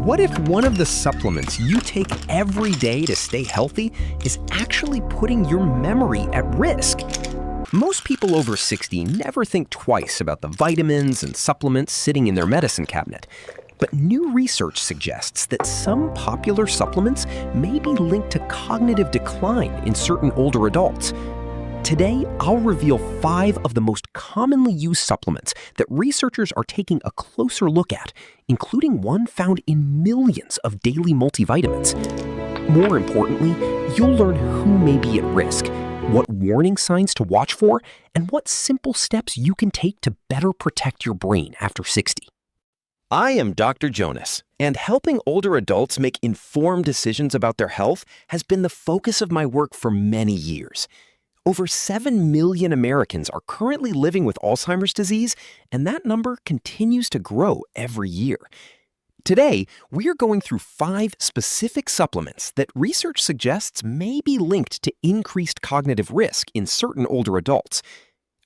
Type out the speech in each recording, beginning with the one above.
What if one of the supplements you take every day to stay healthy is actually putting your memory at risk? Most people over 60 never think twice about the vitamins and supplements sitting in their medicine cabinet. But new research suggests that some popular supplements may be linked to cognitive decline in certain older adults. Today, I'll reveal 5 of the most commonly used supplements that researchers are taking a closer look at, including one found in millions of daily multivitamins. More importantly, you'll learn who may be at risk, what warning signs to watch for, and what simple steps you can take to better protect your brain after 60. I am Dr. Jonas, and helping older adults make informed decisions about their health has been the focus of my work for many years. Over 7 million Americans are currently living with Alzheimer's disease, and that number continues to grow every year. Today, we are going through 5 specific supplements that research suggests may be linked to increased cognitive risk in certain older adults.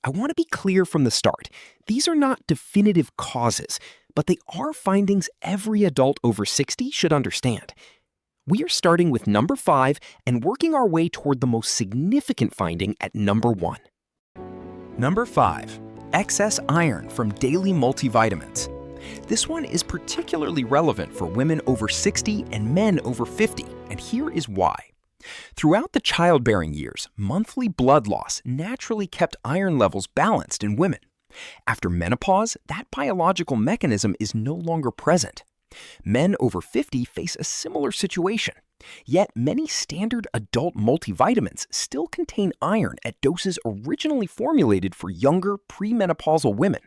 I want to be clear from the start. These are not definitive causes, but they are findings every adult over 60 should understand. We are starting with number 5 and working our way toward the most significant finding at number 1. Number 5, excess iron from daily multivitamins. This one is particularly relevant for women over 60 and men over 50, and here is why. Throughout the childbearing years, monthly blood loss naturally kept iron levels balanced in women. After menopause, that biological mechanism is no longer present. Men over 50 face a similar situation. Yet many standard adult multivitamins still contain iron at doses originally formulated for younger premenopausal women.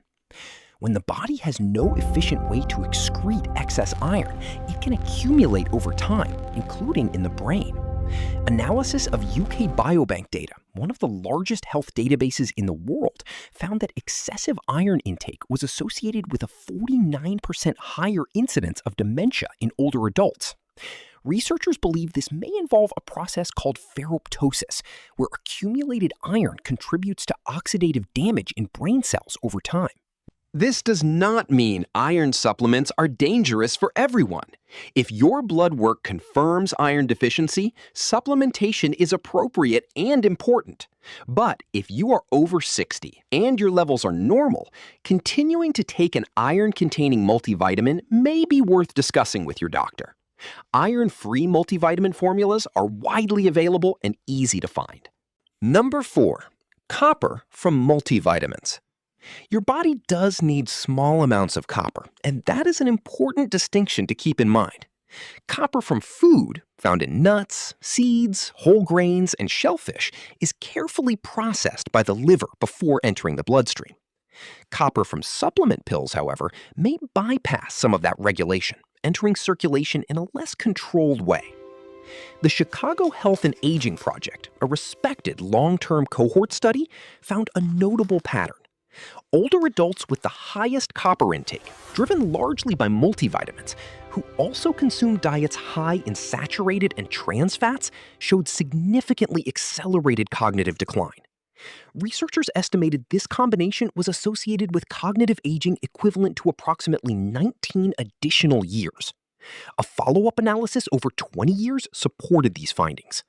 When the body has no efficient way to excrete excess iron, it can accumulate over time, including in the brain. Analysis of UK Biobank data, one of the largest health databases in the world, found that excessive iron intake was associated with a 49% higher incidence of dementia in older adults. Researchers believe this may involve a process called ferroptosis, where accumulated iron contributes to oxidative damage in brain cells over time. This does not mean iron supplements are dangerous for everyone. If your blood work confirms iron deficiency, supplementation is appropriate and important. But if you are over 60 and your levels are normal, continuing to take an iron-containing multivitamin may be worth discussing with your doctor. Iron-free multivitamin formulas are widely available and easy to find. Number 4, copper from multivitamins. Your body does need small amounts of copper, and that is an important distinction to keep in mind. Copper from food, found in nuts, seeds, whole grains, and shellfish, is carefully processed by the liver before entering the bloodstream. Copper from supplement pills, however, may bypass some of that regulation, entering circulation in a less controlled way. The Chicago Health and Aging Project, a respected long-term cohort study, found a notable pattern. Older adults with the highest copper intake, driven largely by multivitamins, who also consumed diets high in saturated and trans fats, showed significantly accelerated cognitive decline. Researchers estimated this combination was associated with cognitive aging equivalent to approximately 19 additional years. A follow-up analysis over 20 years supported these findings.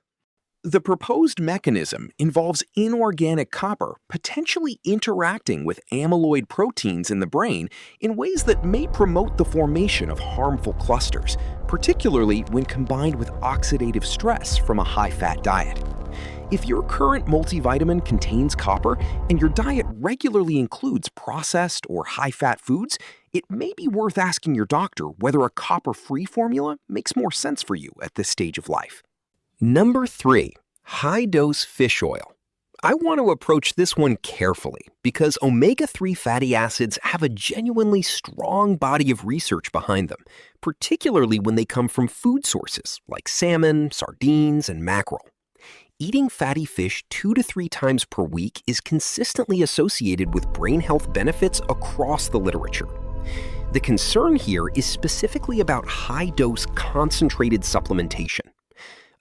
The proposed mechanism involves inorganic copper potentially interacting with amyloid proteins in the brain in ways that may promote the formation of harmful clusters, particularly when combined with oxidative stress from a high-fat diet. If your current multivitamin contains copper and your diet regularly includes processed or high-fat foods, it may be worth asking your doctor whether a copper-free formula makes more sense for you at this stage of life. Number 3, high-dose fish oil. I want to approach this one carefully because omega-3 fatty acids have a genuinely strong body of research behind them, particularly when they come from food sources like salmon, sardines, and mackerel. Eating fatty fish 2 to 3 times per week is consistently associated with brain health benefits across the literature. The concern here is specifically about high-dose concentrated supplementation.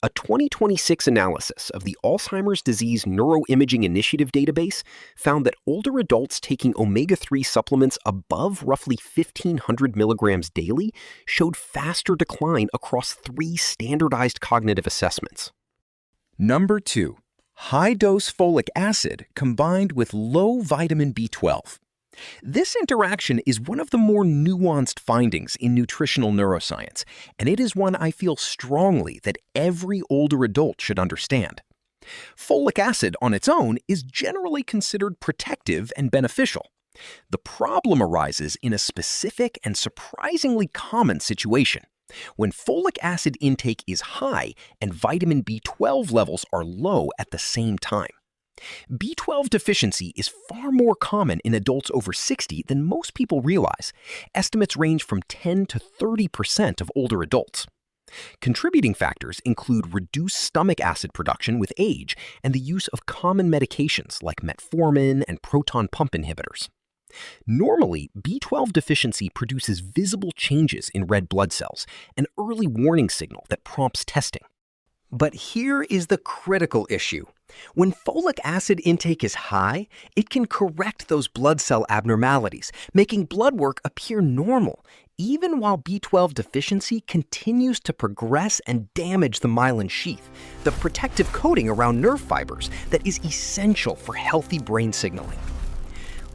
A 2026 analysis of the Alzheimer's Disease Neuroimaging Initiative database found that older adults taking omega-3 supplements above roughly 1,500 milligrams daily showed faster decline across 3 standardized cognitive assessments. Number 2. High-dose folic acid combined with low vitamin B12. This interaction is one of the more nuanced findings in nutritional neuroscience, and it is one I feel strongly that every older adult should understand. Folic acid on its own is generally considered protective and beneficial. The problem arises in a specific and surprisingly common situation: when folic acid intake is high and vitamin B12 levels are low at the same time. B12 deficiency is far more common in adults over 60 than most people realize. Estimates range from 10 to 30% of older adults. Contributing factors include reduced stomach acid production with age and the use of common medications like metformin and proton pump inhibitors. Normally, B12 deficiency produces visible changes in red blood cells, an early warning signal that prompts testing. But here is the critical issue. When folic acid intake is high, it can correct those blood cell abnormalities, making blood work appear normal, even while B12 deficiency continues to progress and damage the myelin sheath, the protective coating around nerve fibers that is essential for healthy brain signaling.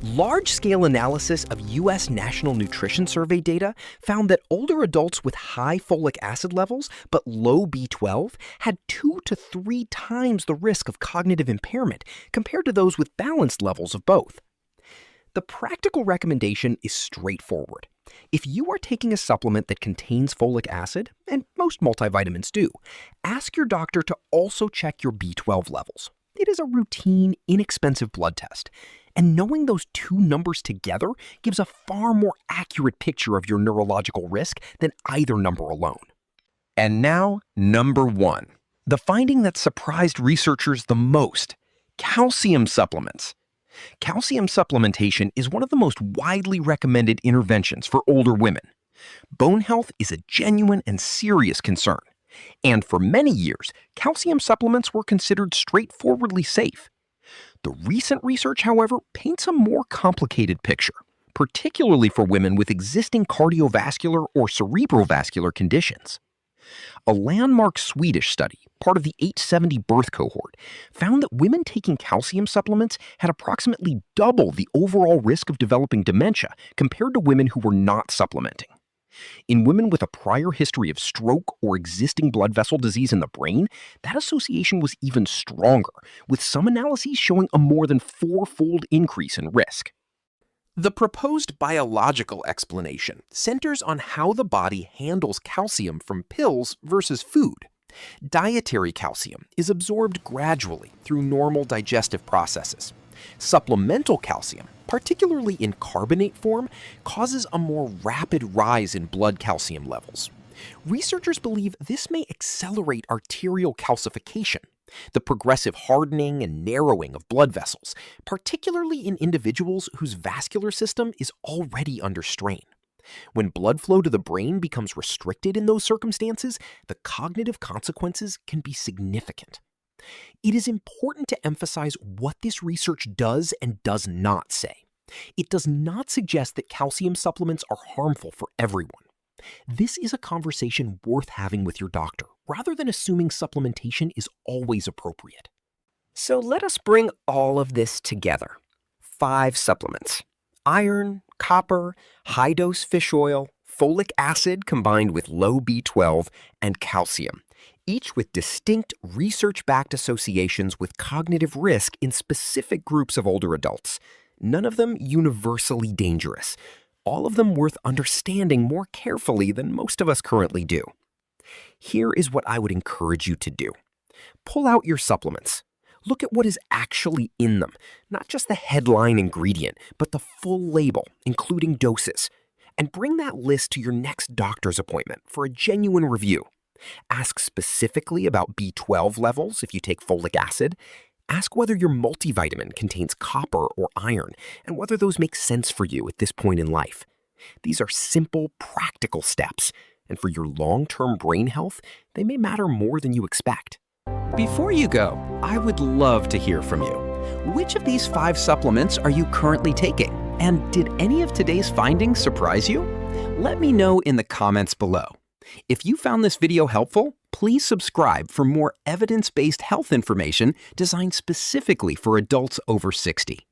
Large-scale analysis of U.S. National Nutrition Survey data found that older adults with high folic acid levels but low B12 had 2 to 3 times the risk of cognitive impairment compared to those with balanced levels of both. The practical recommendation is straightforward. If you are taking a supplement that contains folic acid, and most multivitamins do, ask your doctor to also check your B12 levels. It is a routine, inexpensive blood test. And knowing those two numbers together gives a far more accurate picture of your neurological risk than either number alone. And now, number 1. The finding that surprised researchers the most: calcium supplements. Calcium supplementation is one of the most widely recommended interventions for older women. Bone health is a genuine and serious concern. And for many years, calcium supplements were considered straightforwardly safe. The recent research, however, paints a more complicated picture, particularly for women with existing cardiovascular or cerebrovascular conditions. A landmark Swedish study, part of the 870 birth cohort, found that women taking calcium supplements had approximately double the overall risk of developing dementia compared to women who were not supplementing. In women with a prior history of stroke or existing blood vessel disease in the brain, that association was even stronger, with some analyses showing a more than 4-fold increase in risk. The proposed biological explanation centers on how the body handles calcium from pills versus food. Dietary calcium is absorbed gradually through normal digestive processes. Supplemental calcium, particularly in carbonate form, causes a more rapid rise in blood calcium levels. Researchers believe this may accelerate arterial calcification, the progressive hardening and narrowing of blood vessels, particularly in individuals whose vascular system is already under strain. When blood flow to the brain becomes restricted in those circumstances, the cognitive consequences can be significant. It is important to emphasize what this research does and does not say. It does not suggest that calcium supplements are harmful for everyone. This is a conversation worth having with your doctor, rather than assuming supplementation is always appropriate. So let us bring all of this together. 5 supplements: iron, copper, high-dose fish oil, folic acid combined with low B12, and calcium, each with distinct research-backed associations with cognitive risk in specific groups of older adults. None of them universally dangerous. All of them worth understanding more carefully than most of us currently do. Here is what I would encourage you to do. Pull out your supplements. Look at what is actually in them, not just the headline ingredient, but the full label, including doses. And bring that list to your next doctor's appointment for a genuine review. Ask specifically about B12 levels if you take folic acid. Ask whether your multivitamin contains copper or iron, and whether those make sense for you at this point in life. These are simple, practical steps. And for your long-term brain health, they may matter more than you expect. Before you go, I would love to hear from you. Which of these 5 supplements are you currently taking? And did any of today's findings surprise you? Let me know in the comments below. If you found this video helpful, please subscribe for more evidence-based health information designed specifically for adults over 60.